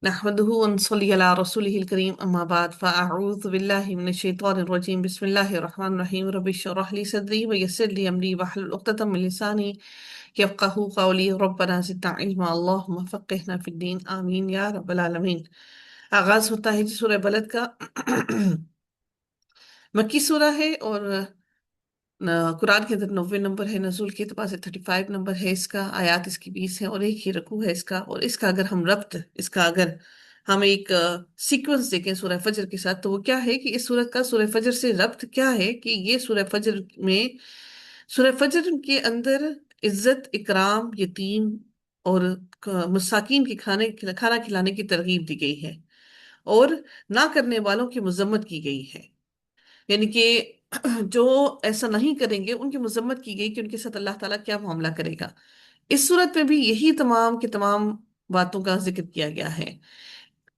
نحمده ونصلي على رسوله الكريم أما بعد فأعوذ بالله من الشيطان الرجيم بسم الله الرحمن الرحيم رب اشرح لي صدري ويسر لي أمري واحلل عقدة من لساني يفقهوا قولي ربنا زدنا علما اللهم فقهنا في الدين آمين يا رب العالمين۔ آغاز ہوتا ہے جی سورہ بلد کا۔ مکی سورہ ہے اور قرآن کے اندر 90 نمبر ہے، نزول کے اعتبار سے 35 نمبر ہے اس کا، آیات اس کی 20 ہے اور ایک ہی رکوع ہے اس کا۔ اور اس کا اگر ہم ربط، اس کا اگر ہم ایک سیکوینس دیکھیں سورہ فجر کے ساتھ، تو وہ کیا ہے کہ اس سورت کا سورہ فجر سے ربط کیا ہے کہ یہ سورہ فجر میں، سورہ فجر کے اندر عزت، اکرام، یتیم اور مساکین کے کھانا کھلانے کی ترغیب دی گئی ہے، اور نہ کرنے والوں کی مذمت کی گئی ہے۔ یعنی کہ جو ایسا نہیں کریں گے ان کی مذمت کی گئی کہ ان کے ساتھ اللہ تعالیٰ کیا معاملہ کرے گا۔ اس صورت میں بھی یہی تمام کے تمام باتوں کا ذکر کیا گیا ہے،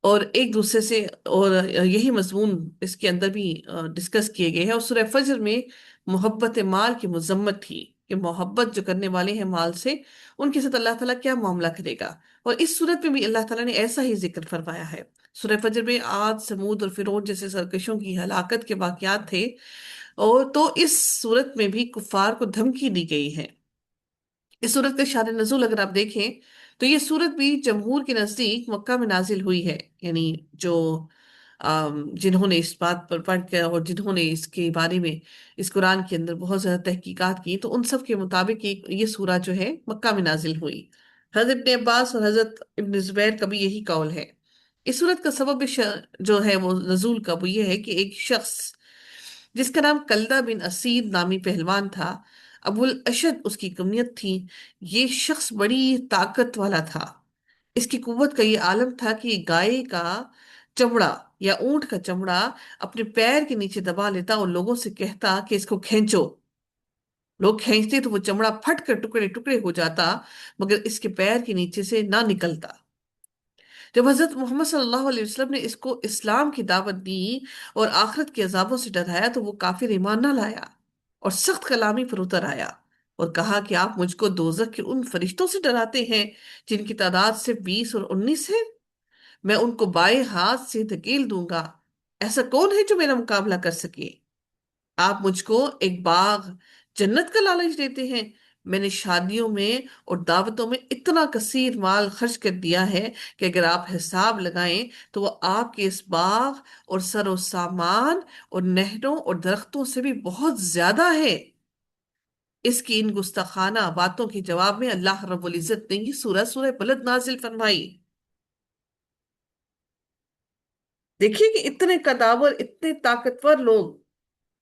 اور ایک دوسرے سے، اور یہی مضمون اس کے اندر بھی ڈسکس کیے گئے ہیں۔ اور سورہ فجر میں محبت مال کی مذمت تھی کہ محبت جو کرنے والے ہیں مال سے، ان کے ساتھ اللہ تعالیٰ کیا معاملہ کرے گا۔ اور اس صورت میں بھی اللہ تعالیٰ نے ایسا ہی ذکر فرمایا ہے۔ سورہ فجر میں عاد، سمود اور فرعون جیسے سرکشوں کی ہلاکت کے واقعات تھے، اور تو اس صورت میں بھی کفار کو دھمکی دی گئی ہے۔ اس صورت کا شان نزول اگر آپ دیکھیں تو یہ صورت بھی جمہور کے نزدیک مکہ میں نازل ہوئی ہے، یعنی جو جنہوں نے اس بات پر پڑھ کے اور جنہوں نے اس کے بارے میں اس قرآن کے اندر بہت زیادہ تحقیقات کی، تو ان سب کے مطابق یہ سورہ جو ہے مکہ میں نازل ہوئی۔ حضرت ابن عباس اور حضرت ابن زبیر کا بھی یہی قول ہے۔ اس صورت کا سبب جو ہے وہ نزول کا، وہ یہ ہے کہ ایک شخص جس کا نام کلدہ بن اسید نامی پہلوان تھا، ابو الاشد اس کی کنیت تھی، یہ شخص بڑی طاقت والا تھا۔ اس کی قوت کا یہ عالم تھا کہ یہ گائے کا چمڑا یا اونٹ کا چمڑا اپنے پیر کے نیچے دبا لیتا اور لوگوں سے کہتا کہ اس کو کھینچو۔ لوگ کھینچتے تو وہ چمڑا پھٹ کر ٹکڑے ٹکڑے ہو جاتا، مگر اس کے پیر کے نیچے سے نہ نکلتا۔ جب حضرت محمد صلی اللہ علیہ وسلم نے اس کو اسلام کی دعوت دی اور آخرت کے عذابوں سے ڈرایا، تو وہ کافر ایمان نہ لایا اور سخت کلامی پر اتر آیا اور کہا کہ آپ مجھ کو دوزخ کے ان فرشتوں سے ڈراتے ہیں جن کی تعداد صرف 20 اور 19 ہے، میں ان کو بائیں ہاتھ سے دھکیل دوں گا، ایسا کون ہے جو میرا مقابلہ کر سکے؟ آپ مجھ کو ایک باغ جنت کا لالچ دیتے ہیں، میں نے شادیوں میں اور دعوتوں میں اتنا کثیر مال خرچ کر دیا ہے کہ اگر آپ حساب لگائیں تو وہ آپ کے اس باغ اور سر و سامان اور نہروں اور درختوں سے بھی بہت زیادہ ہے۔ اس کی ان گستاخانہ باتوں کے جواب میں اللہ رب العزت نے یہ سورہ بلد نازل فرمائی۔ دیکھیے کہ اتنے قداور، اتنے طاقتور لوگ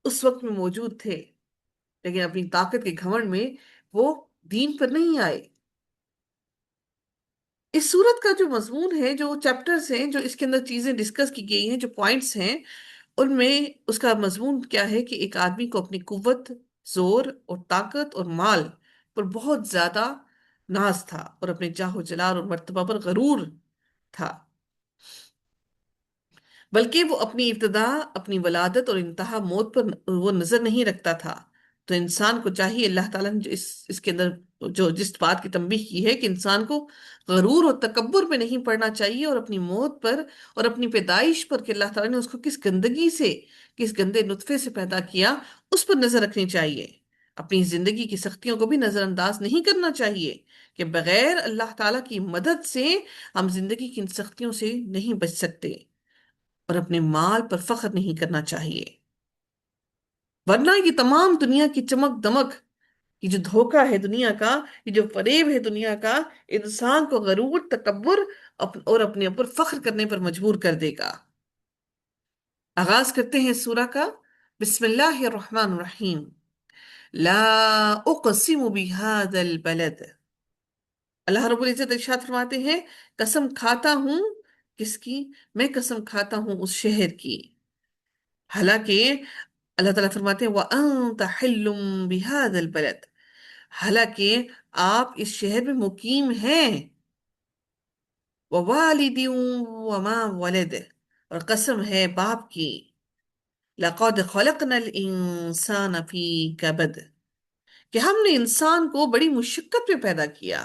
اس وقت میں موجود تھے، لیکن اپنی طاقت کے گھمنڈ میں وہ دین پر نہیں آئے۔ اس صورت کا جو مضمون ہے، جو چیپٹرز ہیں، جو اس کے اندر چیزیں ڈسکس کی گئی ہیں، جو پوائنٹس ہیں، ان میں اس کا مضمون کیا ہے کہ ایک آدمی کو اپنی قوت، زور اور طاقت اور مال پر بہت زیادہ ناز تھا، اور اپنے جاہ و جلال اور مرتبہ پر غرور تھا، بلکہ وہ اپنی ابتدا، اپنی ولادت اور انتہا موت پر وہ نظر نہیں رکھتا تھا۔ تو انسان کو چاہیے، اللہ تعالیٰ نے جو اس کے اندر جو جس بات کی تنبیہ کی ہے کہ انسان کو غرور اور تکبر پہ نہیں پڑنا چاہیے، اور اپنی موت پر اور اپنی پیدائش پر کہ اللہ تعالیٰ نے اس کو کس گندگی سے، کس گندے نطفے سے پیدا کیا، اس پر نظر رکھنی چاہیے۔ اپنی زندگی کی سختیوں کو بھی نظر انداز نہیں کرنا چاہیے کہ بغیر اللہ تعالیٰ کی مدد سے ہم زندگی کی ان سختیوں سے نہیں بچ سکتے، اور اپنے مال پر فخر نہیں کرنا چاہیے، ورنہ یہ تمام دنیا کی چمک دمک، یہ جو دھوکہ ہے دنیا کا، یہ جو فریب ہے دنیا کا، انسان کو غرور، تکبر اور اپنے اوپر فخر کرنے پر مجبور کر دے گا۔ آغاز کرتے ہیں سورہ کا۔ بسم اللہ الرحمن الرحیم۔ لا اقسم بهذا البلد، اللہ رب العزت ارشاد فرماتے ہیں قسم کھاتا ہوں، کس کی؟ میں قسم کھاتا ہوں اس شہر کی۔ حالانکہ اللہ تعالیٰ فرماتے ہیں وَأَنْتَ حِلٌّ بِهَذَا الْبَلَدِ، حالانکہ آپ اس شہر میں مقیم ہیں۔ وَوَالِدٍ وَمَا وَلَدَ، اور قسم ہے باپ کی۔ لَقَدْ خَلَقْنَا الْإِنسَانَ فِي كَبَدٍ، کہ ہم نے انسان کو بڑی مشقت میں پیدا کیا۔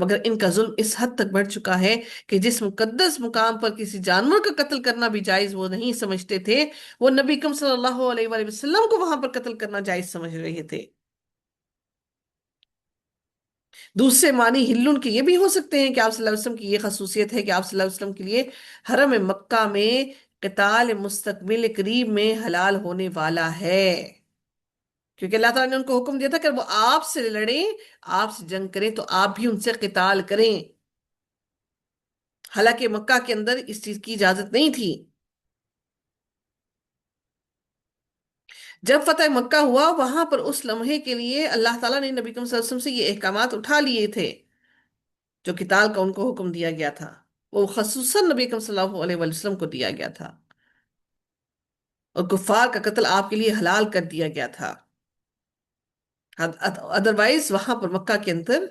مگر ان کا ظلم اس حد تک بڑھ چکا ہے کہ جس مقدس مقام پر کسی جانور کا قتل کرنا بھی جائز وہ نہیں سمجھتے تھے، وہ نبی کریم صلی اللہ علیہ وآلہ وسلم کو وہاں پر قتل کرنا جائز سمجھ رہے تھے۔ دوسرے معنی ہلن کے یہ بھی ہو سکتے ہیں کہ آپ صلی اللہ علیہ وسلم کی یہ خصوصیت ہے کہ آپ صلی اللہ علیہ وسلم کے لیے حرم مکہ میں قتال مستقبل قریب میں حلال ہونے والا ہے، کیونکہ اللہ تعالیٰ نے ان کو حکم دیا تھا کہ وہ آپ سے لڑیں، آپ سے جنگ کریں تو آپ بھی ان سے قتال کریں، حالانکہ مکہ کے اندر اس چیز کی اجازت نہیں تھی۔ جب فتح مکہ ہوا وہاں پر اس لمحے کے لیے اللہ تعالیٰ نے نبی کریم صلی اللہ علیہ وسلم سے یہ احکامات اٹھا لیے تھے، جو قتال کا ان کو حکم دیا گیا تھا وہ خصوصاً نبی کریم صلی اللہ علیہ وسلم کو دیا گیا تھا، اور کفار کا قتل آپ کے لیے حلال کر دیا گیا تھا۔ ادروائز وہاں پر مکہ کے اندر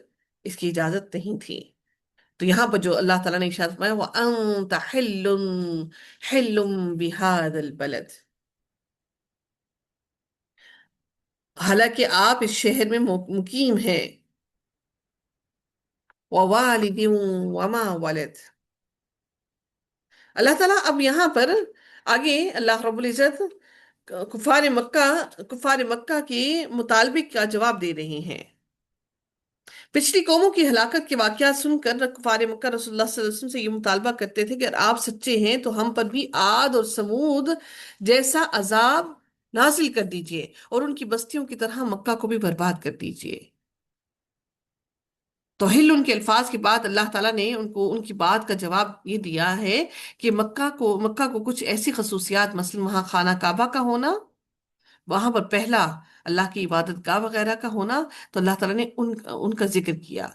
اس کی اجازت نہیں تھی۔ تو یہاں پر جو اللہ تعالیٰ نے ارشاد فرمایا وَأَنْتَ حِلٌّ بِهَذَا الْبَلَدِ، حالانکہ آپ اس شہر میں مقیم ہیں، وَوَالِدٍ وَمَا وَلَدَ۔ اللہ تعالیٰ اب یہاں پر آگے اللہ رب العزت کفار مکہ کے مطالبے کا جواب دے رہے ہیں۔ پچھلی قوموں کی ہلاکت کے واقعات سن کر کفار مکہ رسول اللہ صلی اللہ علیہ وسلم سے یہ مطالبہ کرتے تھے کہ اگر آپ سچے ہیں تو ہم پر بھی عاد اور سمود جیسا عذاب نازل کر دیجئے اور ان کی بستیوں کی طرح مکہ کو بھی برباد کر دیجئے۔ تو ہل ان کے الفاظ کے بعد اللہ تعالیٰ نے ان کی بات کا جواب یہ دیا ہے کہ مکہ کو کچھ ایسی خصوصیات، مثلا وہاں خانہ کعبہ کا ہونا، وہاں پر پہلا اللہ کی عبادت گاہ وغیرہ کا ہونا، تو اللہ تعالیٰ نے ان کا ذکر کیا،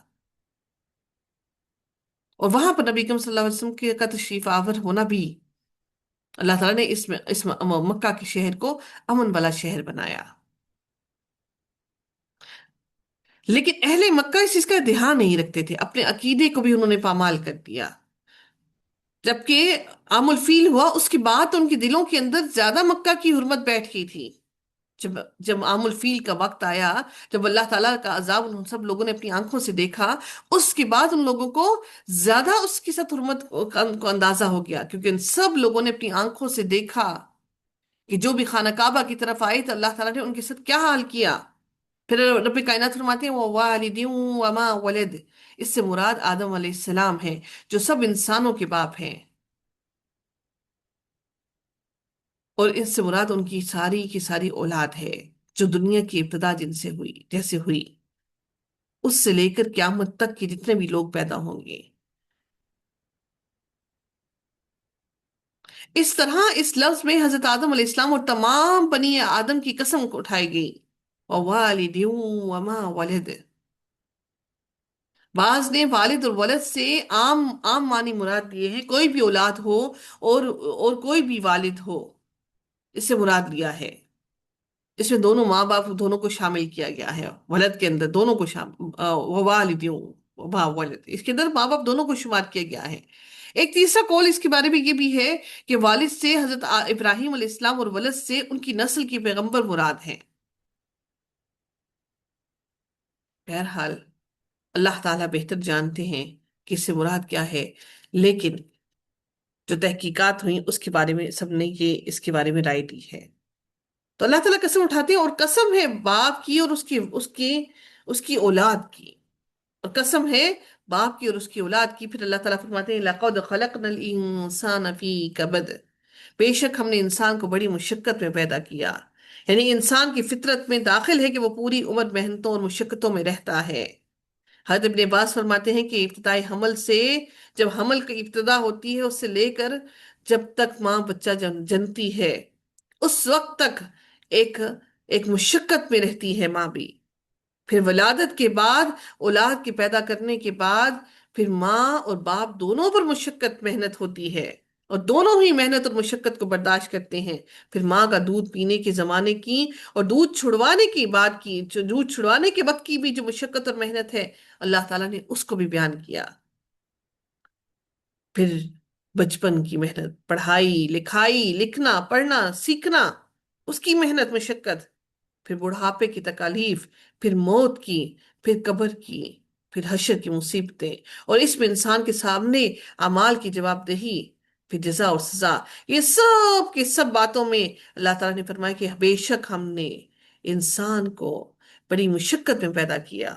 اور وہاں پر نبی کریم صلی اللہ علیہ وسلم کا تشریف آور ہونا بھی اللہ تعالیٰ نے اس مکہ کے شہر کو امن والا شہر بنایا۔ لیکن اہل مکہ اس چیز کا دھیان نہیں رکھتے تھے، اپنے عقیدے کو بھی انہوں نے پامال کر دیا۔ جبکہ عام الفیل ہوا اس کے بعد ان کے دلوں کے اندر زیادہ مکہ کی حرمت بیٹھ گئی تھی۔ جب عام الفیل کا وقت آیا، جب اللہ تعالیٰ کا عذاب ان سب لوگوں نے اپنی آنکھوں سے دیکھا، اس کے بعد ان لوگوں کو زیادہ اس کی ساتھ حرمت کو اندازہ ہو گیا، کیونکہ ان سب لوگوں نے اپنی آنکھوں سے دیکھا کہ جو بھی خانہ کعبہ کی طرف آئی تو اللہ تعالیٰ نے ان کے ساتھ کیا حال کیا۔ پھر رب کائنات فرماتے ہیں وَوَالِدٍ وَمَا وَلَدٍ، اس سے مراد آدم علیہ السلام ہے جو سب انسانوں کے باپ ہیں، اور اس سے مراد ان کی ساری کی ساری اولاد ہے جو دنیا کی ابتدا جن سے ہوئی، جیسے ہوئی، اس سے لے کر قیامت تک کے جتنے بھی لوگ پیدا ہوں گے۔ اس طرح اس لفظ میں حضرت آدم علیہ السلام اور تمام بنی آدم کی قسم کو اٹھائی گئی، وَوَالِدٍ وَمَا وَلَدٍ۔ بعض نے والد اور ولد سے عام معنی مراد لیے ہیں، کوئی بھی اولاد ہو اور کوئی بھی والد ہو، اس سے مراد لیا ہے۔ اس میں دونوں ماں باپ دونوں کو شامل کیا گیا ہے، ولد کے اندر دونوں کو شامل، والدیوں ولد، اس کے اندر ماں باپ دونوں کو شمار کیا گیا ہے۔ ایک تیسرا قول اس کے بارے میں یہ بھی ہے کہ والد سے حضرت ابراہیم علیہ السلام اور ولد سے ان کی نسل کی پیغمبر مراد ہیں۔ بہرحال اللہ تعالیٰ بہتر جانتے ہیں کہ اس سے مراد کیا ہے، لیکن جو تحقیقات ہوئیں اس کے بارے میں سب نے یہ اس کے بارے میں رائے دی ہے۔ تو اللہ تعالیٰ قسم اٹھاتے ہیں، اور قسم ہے باپ کی اور اس کی اولاد کی، اور قسم ہے باپ کی اور اس کی اولاد کی۔ پھر اللہ تعالیٰ فرماتے ہیں لَقَدْ خَلَقْنَا الْإِنسَانَ فِي كَبَدٍ، بے شک ہم نے انسان کو بڑی مشقت میں پیدا کیا، یعنی انسان کی فطرت میں داخل ہے کہ وہ پوری عمر محنتوں اور مشقتوں میں رہتا ہے۔ حضرت ابن عباس فرماتے ہیں کہ ابتدائی حمل سے، جب حمل کی ابتدا ہوتی ہے اس سے لے کر جب تک ماں بچہ جنتی ہے، اس وقت تک ایک ایک مشقت میں رہتی ہے ماں بھی۔ پھر ولادت کے بعد، اولاد کے پیدا کرنے کے بعد، پھر ماں اور باپ دونوں پر مشقت محنت ہوتی ہے، اور دونوں ہی محنت اور مشقت کو برداشت کرتے ہیں۔ پھر ماں کا دودھ پینے کے زمانے کی اور دودھ چھڑوانے کی بات کی، جو دودھ چھڑوانے کے وقت کی بھی جو مشقت اور محنت ہے اللہ تعالیٰ نے اس کو بھی بیان کیا۔ پھر بچپن کی محنت، پڑھائی لکھائی، لکھنا پڑھنا سیکھنا، اس کی محنت مشقت، پھر بڑھاپے کی تکالیف، پھر موت کی، پھر قبر کی، پھر حشر کی مصیبتیں، اور اس میں انسان کے سامنے اعمال کی جواب دہی، پھر جزا اور سزا، یہ سب کی سب باتوں میں اللہ تعالیٰ نے فرمایا کہ بے شک ہم نے انسان کو بڑی مشقت میں پیدا کیا۔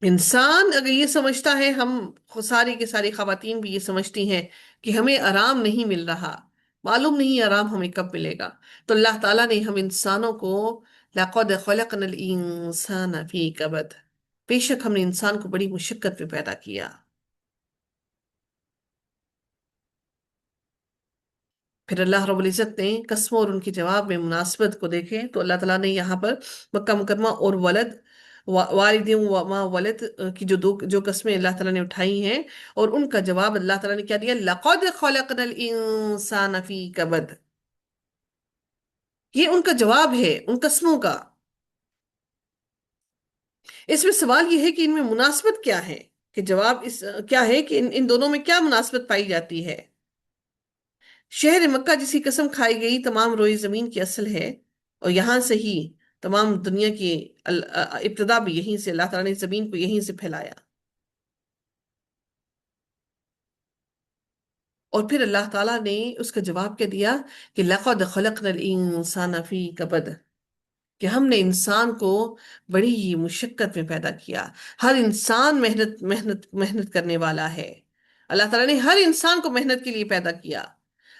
انسان اگر یہ سمجھتا ہے، ہم ساری کی ساری خواتین بھی یہ سمجھتی ہیں کہ ہمیں آرام نہیں مل رہا، معلوم نہیں آرام ہمیں کب ملے گا، تو اللہ تعالیٰ نے ہم انسانوں کو لَقَدْ خَلَقْنَا الْإِنسَانَ فِي كَبَدٍ، بے شک ہم نے انسان کو بڑی مشقت میں پیدا کیا۔ پھر اللہ رب العزت نے قسموں اور ان کے جواب میں مناسبت کو دیکھیں تو اللہ تعالیٰ نے یہاں پر مکہ مکرمہ اور ولد، والد و ما ولد کی جو قسمیں اللہ تعالیٰ نے اٹھائی ہیں، اور ان کا جواب اللہ تعالیٰ نے کیا دیا؟ لَقَدْ خَلَقْنَا الْإِنسَانَ فِي كَبَدٍ، یہ ان کا جواب ہے ان قسموں کا۔ اس میں سوال یہ ہے کہ ان میں مناسبت کیا ہے، کہ جواب اس کیا ہے کہ ان دونوں میں کیا مناسبت پائی جاتی ہے؟ شہر مکہ جس کی قسم کھائی گئی تمام روئی زمین کی اصل ہے، اور یہاں سے ہی تمام دنیا کی ابتدا بھی یہیں سے، اللہ تعالیٰ نے زمین کو یہیں سے پھیلایا۔ اور پھر اللہ تعالیٰ نے اس کا جواب کیا دیا کہ لَقَدْ خَلَقْنَا الْإِنسَانَ فِي كَبَدٍ، کہ ہم نے انسان کو بڑی ہی مشقت میں پیدا کیا۔ ہر انسان محنت محنت محنت کرنے والا ہے، اللہ تعالیٰ نے ہر انسان کو محنت کے لیے پیدا کیا۔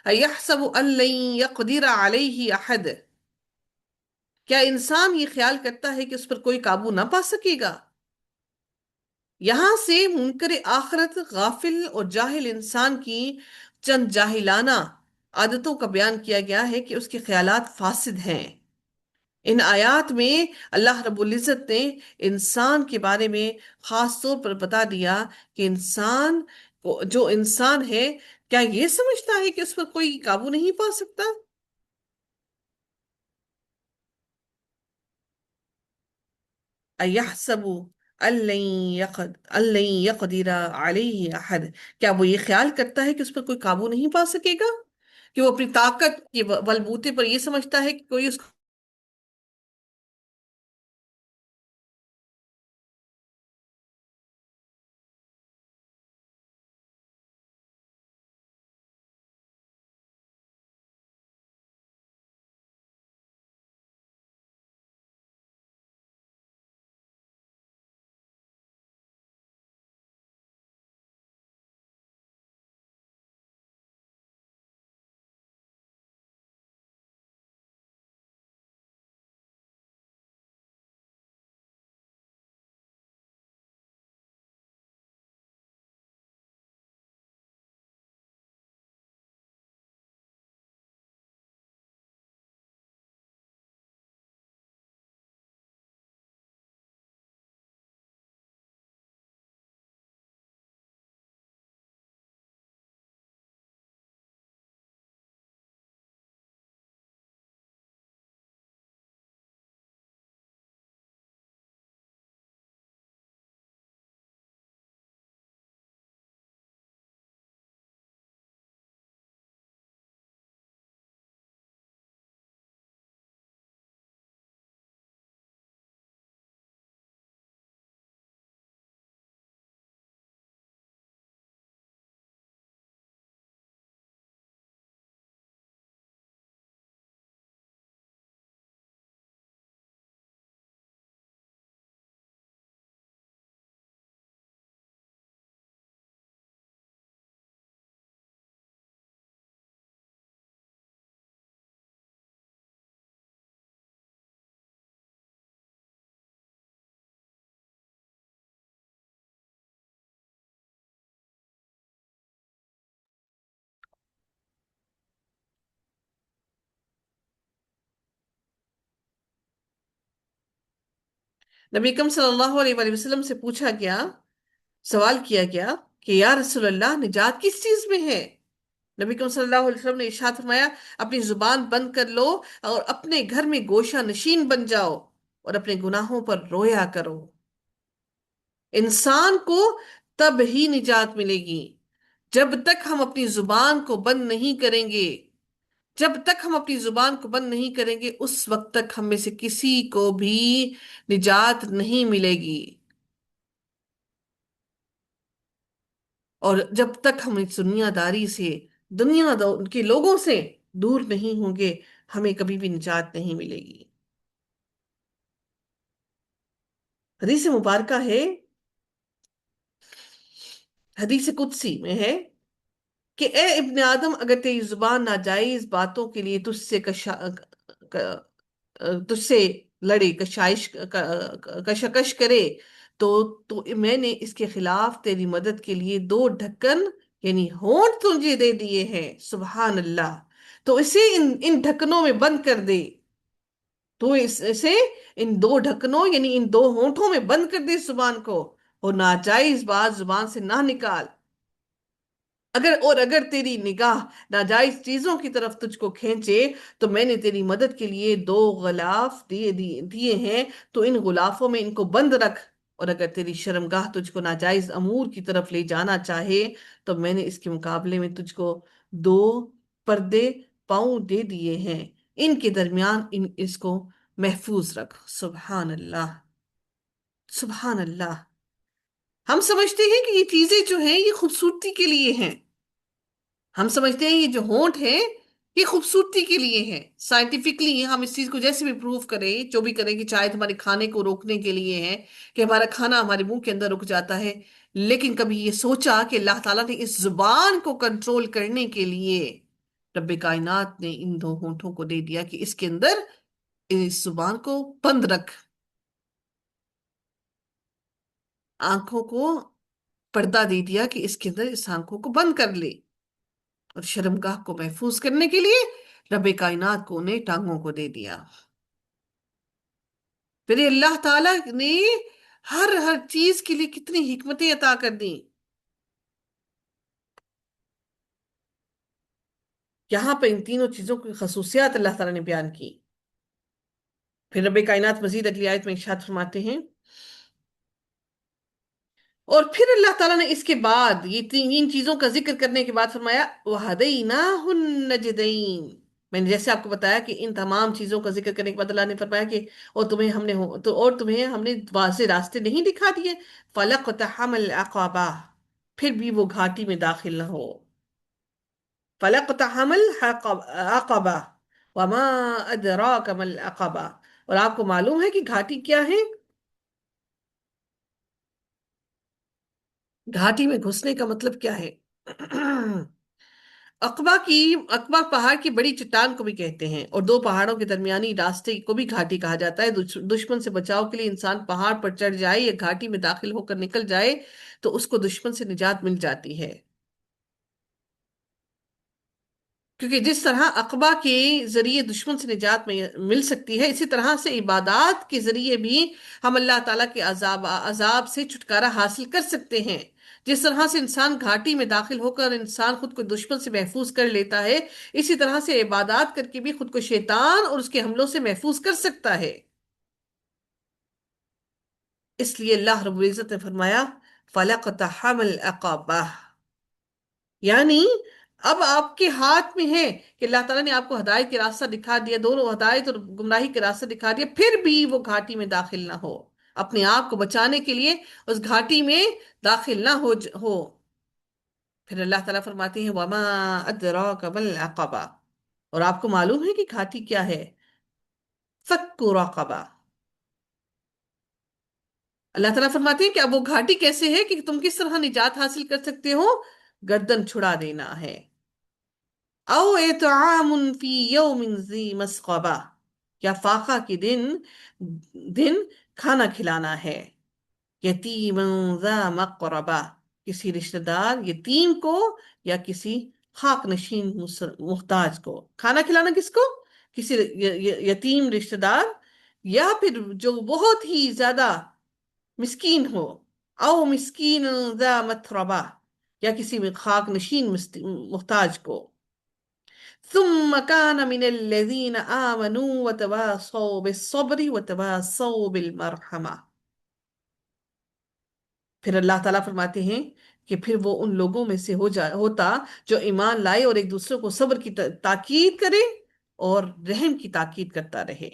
أَيَحْسَبُ أَن لَّن يَقْدِرَ عَلَيْهِ أَحَدٌ، کیا انسان یہ خیال کرتا ہے کہ اس پر کوئی قابو نہ پا سکے گا؟ یہاں سے منکر آخرت، غافل اور جاہل انسان کی چند جاہلانہ عادتوں کا بیان کیا گیا ہے کہ اس کے خیالات فاسد ہیں۔ ان آیات میں اللہ رب العزت نے انسان کے بارے میں خاص طور پر بتا دیا کہ جو انسان ہے، کیا یہ سمجھتا ہے کہ اس پر کوئی قابو نہیں پا سکتا؟ اَيَحْسَبُ أَن لَّن يَقْدِرَ عَلَيْهِ أَحَدٌ، کیا وہ یہ خیال کرتا ہے کہ اس پر کوئی قابو نہیں پا سکے گا، کہ وہ اپنی طاقت کے بلبوتے پر یہ سمجھتا ہے کہ کوئی اس کو نبی اکرم صلی اللہ علیہ وآلہ وسلم سے پوچھا گیا، سوال کیا گیا کہ یا رسول اللہ، نجات کس چیز میں ہے؟ نبی اکرم صلی اللہ علیہ وسلم نے ارشاد فرمایا، اپنی زبان بند کر لو اور اپنے گھر میں گوشہ نشین بن جاؤ اور اپنے گناہوں پر رویا کرو۔ انسان کو تب ہی نجات ملے گی جب تک ہم اپنی زبان کو بند نہیں کریں گے، جب تک ہم اپنی زبان کو بند نہیں کریں گے اس وقت تک ہم میں سے کسی کو بھی نجات نہیں ملے گی، اور جب تک ہم اس دنیا داری سے، کے لوگوں سے دور نہیں ہوں گے، ہمیں کبھی بھی نجات نہیں ملے گی۔ حدیث مبارکہ ہے، حدیث قدسی میں ہے کہ اے ابن آدم، اگر تیری زبان ناجائز باتوں کے لیے تجھ سے لڑے، کشاکش کرے، تو میں نے اس کے خلاف تیری مدد کے لیے دو ڈھکن یعنی ہونٹ تجھے دے دیے ہیں، سبحان اللہ۔ تو اسے ان ڈھکنوں میں بند کر دے، تو اسے ان دو ڈھکنوں یعنی ان دو ہونٹوں میں بند کر دے زبان کو، اور ناجائز بات زبان سے نہ نکال۔ اگر تیری نگاہ ناجائز چیزوں کی طرف تجھ کو کھینچے تو میں نے تیری مدد کے لیے دو غلاف دیے ہیں، تو ان غلافوں میں ان کو بند رکھ۔ اور اگر تیری شرمگاہ تجھ کو ناجائز امور کی طرف لے جانا چاہے تو میں نے اس کے مقابلے میں تجھ کو دو پردے پاؤں دے دیے ہیں، ان کے درمیان اس کو محفوظ رکھ۔ سبحان اللہ، سبحان اللہ۔ ہم سمجھتے ہیں کہ یہ چیزیں جو ہیں یہ خوبصورتی کے لیے ہیں، ہم سمجھتے ہیں یہ جو ہونٹ ہے یہ خوبصورتی کے لیے ہے، سائنٹیفکلی ہم اس چیز کو جیسے بھی پروف کریں، جو بھی کریں کہ شاید ہمارے کھانے کو روکنے کے لیے ہے کہ ہمارا کھانا ہمارے منہ کے اندر رک جاتا ہے، لیکن کبھی یہ سوچا کہ اللہ تعالیٰ نے اس زبان کو کنٹرول کرنے کے لیے رب کائنات نے ان دو ہونٹوں کو دے دیا کہ اس کے اندر اس زبان کو بند رکھ، آنکھوں کو پردہ دے دیا کہ اس کے اندر اس آنکھوں کو بند کر لے، اور شرمگاہ کو محفوظ کرنے کے لیے رب کائنات کو انہیں ٹانگوں کو دے دیا۔ پھر یہ اللہ تعالیٰ نے ہر چیز کے لیے کتنی حکمتیں عطا کر دیں۔ یہاں پہ ان تینوں چیزوں کی خصوصیات اللہ تعالیٰ نے بیان کی۔ پھر رب کائنات مزید اگلی آیت میں ارشاد فرماتے ہیں، اور پھر اللہ تعالیٰ نے اس کے بعد یہ ان چیزوں کا ذکر کرنے کے بعد فرمایا وَهَدَيْنَاهُ النَّجْدَيْنِ۔ میں نے جیسے آپ کو بتایا کہ ان تمام چیزوں کا ذکر کرنے کے بعد اللہ نے فرمایا کہ اور تمہیں ہم نے واضح راستے نہیں دکھا دیے، فَلَقْتَحَمَ الْعَقَبَةَ، پھر بھی وہ گھاٹی میں داخل نہ ہو۔ فَلَقْتَحَمَ الْعَقَبَةَ وَمَا أَدْرَاكَ مَا الْعَقَبَةُ، اور آپ کو معلوم ہے کہ گھاٹی کیا ہے؟ گھاٹی میں گھسنے کا مطلب کیا ہے؟ عقبہ پہاڑ کی بڑی چٹان کو بھی کہتے ہیں، اور دو پہاڑوں کے درمیانی راستے کو بھی گھاٹی کہا جاتا ہے۔ دشمن سے بچاؤ کے لیے انسان پہاڑ پر چڑھ جائے یا گھاٹی میں داخل ہو کر نکل جائے تو اس کو دشمن سے نجات مل جاتی ہے، کیونکہ جس طرح عقبہ کے ذریعے دشمن سے نجات مل سکتی ہے، اسی طرح سے عبادات کے ذریعے بھی ہم اللہ تعالیٰ کے عذاب سے چھٹکارا حاصل کر سکتے ہیں۔ جس طرح سے انسان گھاٹی میں داخل ہو کر انسان خود کو دشمن سے محفوظ کر لیتا ہے، اسی طرح سے عبادات کر کے بھی خود کو شیطان اور اس کے حملوں سے محفوظ کر سکتا ہے۔ اس لیے اللہ رب العزت نے فرمایا فَلَقْتَحَمَ الْعَقَبَةَ، یعنی اب آپ کے ہاتھ میں ہے کہ اللہ تعالیٰ نے آپ کو ہدایت کے راستہ دکھا دیا، دونوں ہدایت اور گمراہی کے راستہ دکھا دیا، پھر بھی وہ گھاٹی میں داخل نہ ہو، اپنے آپ کو بچانے کے لیے اس گھاٹی میں داخل نہ ہو۔ پھر اللہ تعالیٰ فرماتے ہیں وَمَا أَدْرَاكَ مَا الْعَقَبَةُ، اور آپ کو معلوم ہے کہ گھاٹی کیا ہے؟ فَكُّ رَقَبَةٍ۔ اللہ تعالیٰ فرماتے ہیں کہ اب وہ گھاٹی کیسے ہے کہ تم کس طرح نجات حاصل کر سکتے ہو؟ گردن چھڑا دینا ہے۔ او اطعام فی یوم ذی مسغبہ، یا فاقہ کے دن کھانا کھلانا ہے، یتیم ذا مقربہ، کسی رشتہ دار یتیم کو یا کسی خاک نشین محتاج کو۔ کھانا کھلانا کس کو؟ کسی یتیم رشتہ دار، یا پھر جو بہت ہی زیادہ مسکین ہو، او مسکین ذا متربہ، یا کسی خاک نشین محتاج کو۔ ثم كان من الذين آمنوا وتواصوا بالصبر وتواصوا بالمرحمة، پھر اللہ تعالیٰ فرماتے ہیں کہ پھر وہ ان لوگوں میں سے ہوتا جو ایمان لائے اور ایک دوسرے کو صبر کی تاکید کرے اور رحم کی تاکید کرتا رہے۔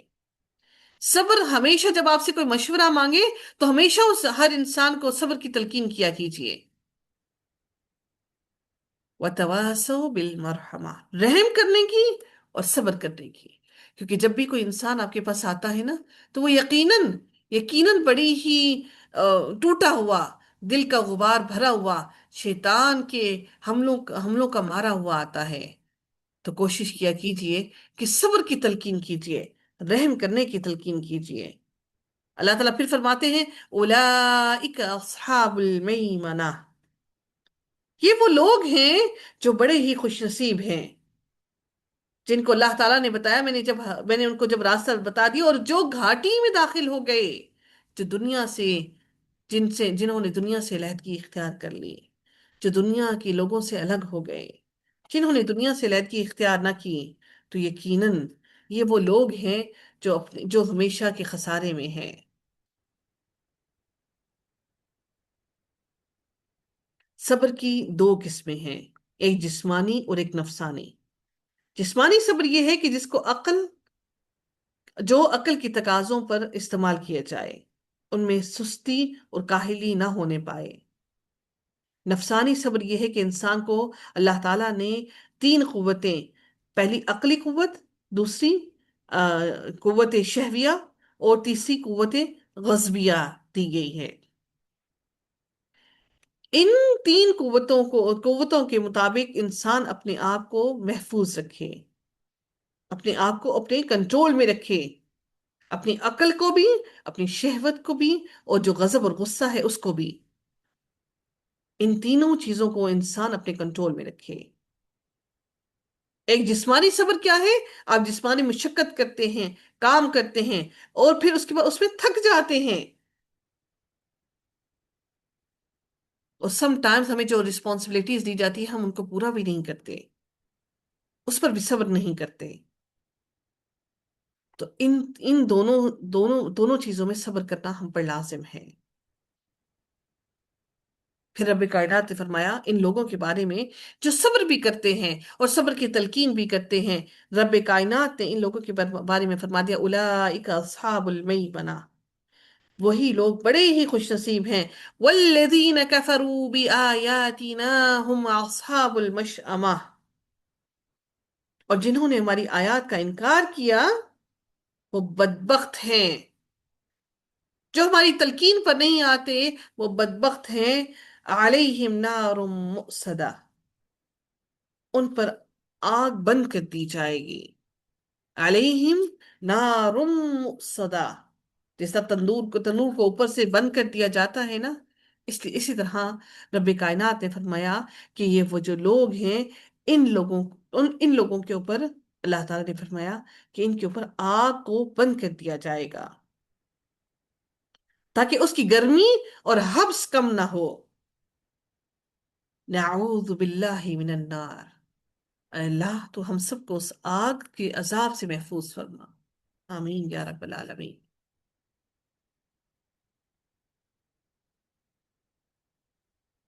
صبر ہمیشہ، جب آپ سے کوئی مشورہ مانگے تو ہمیشہ اس ہر انسان کو صبر کی تلقین کیا کیجیے۔ وَتَوَاسَوْا بِالْمَرْحَمَةِ، رحم کرنے کی اور صبر کرنے کی، کیونکہ جب بھی کوئی انسان آپ کے پاس آتا ہے نا، تو وہ یقیناً یقیناً بڑی ہی ٹوٹا ہوا، دل کا غبار بھرا ہوا، شیطان کے حملوں کا مارا ہوا آتا ہے۔ تو کوشش کیا کیجئے کہ صبر کی تلقین کیجئے، رحم کرنے کی تلقین کیجئے۔ اللہ تعالیٰ پھر فرماتے ہیں اولئک اصحاب المیمنہ، یہ وہ لوگ ہیں جو بڑے ہی خوش نصیب ہیں، جن کو اللہ تعالیٰ نے بتایا، میں نے ان کو جب راستہ بتا دیا، اور جو گھاٹی میں داخل ہو گئے، جو دنیا سے جنہوں نے دنیا سے علیحدگی اختیار کر لی، جو دنیا کے لوگوں سے الگ ہو گئے، جنہوں نے دنیا سے علیحدگی اختیار نہ کی، تو یقیناً یہ وہ لوگ ہیں جو ہمیشہ کے خسارے میں ہیں۔ صبر کی دو قسمیں ہیں، ایک جسمانی اور ایک نفسانی۔ جسمانی صبر یہ ہے کہ جو عقل کی تقاضوں پر استعمال کیا جائے، ان میں سستی اور کاہلی نہ ہونے پائے۔ نفسانی صبر یہ ہے کہ انسان کو اللہ تعالیٰ نے تین قوتیں، پہلی عقلی قوت، دوسری قوت شہویہ، اور تیسری قوت غضبیہ دی گئی ہے۔ ان تین قوتوں کے مطابق انسان اپنے آپ کو محفوظ رکھے، اپنے آپ کو اپنے کنٹرول میں رکھے، اپنی عقل کو بھی، اپنی شہوت کو بھی، اور جو غضب اور غصہ ہے اس کو بھی۔ ان تینوں چیزوں کو انسان اپنے کنٹرول میں رکھے۔ ایک جسمانی صبر کیا ہے؟ آپ جسمانی مشقت کرتے ہیں، کام کرتے ہیں، اور پھر اس کے بعد اس میں تھک جاتے ہیں، اور سم ٹائمز ہمیں جو رسپانسبلٹیز دی جاتی ہے ہم ان کو پورا بھی نہیں کرتے، اس پر بھی صبر نہیں کرتے۔ تو ان دونوں چیزوں میں صبر کرنا ہم پر لازم ہے۔ پھر رب کائنات نے فرمایا ان لوگوں کے بارے میں جو صبر بھی کرتے ہیں اور صبر کی تلقین بھی کرتے ہیں، رب کائنات نے ان لوگوں کے بارے میں فرما دیا اولئک اصحاب المیمنہ، وہی لوگ بڑے ہی خوش نصیب ہیں، والذین کفروا بآیاتنا هم اصحاب المشأمہ، اور جنہوں نے ہماری آیات کا انکار کیا وہ بدبخت ہیں، جو ہماری تلقین پر نہیں آتے وہ بدبخت ہیں۔ علیہم نار مؤصدہ، ان پر آگ بند کر دی جائے گی۔ علیہم نار مؤصدہ، جیسا تندور کو اوپر سے بند کر دیا جاتا ہے نا، اسی طرح رب کائنات نے فرمایا کہ یہ وہ جو لوگ ہیں، ان لوگوں کے اوپر اللہ تعالیٰ نے فرمایا کہ ان کے اوپر آگ کو بند کر دیا جائے گا، تاکہ اس کی گرمی اور حبس کم نہ ہو۔ نعوذ باللہ من النار، اے اللہ تو ہم سب کو اس آگ کے عذاب سے محفوظ فرما، آمین یا رب العالمین۔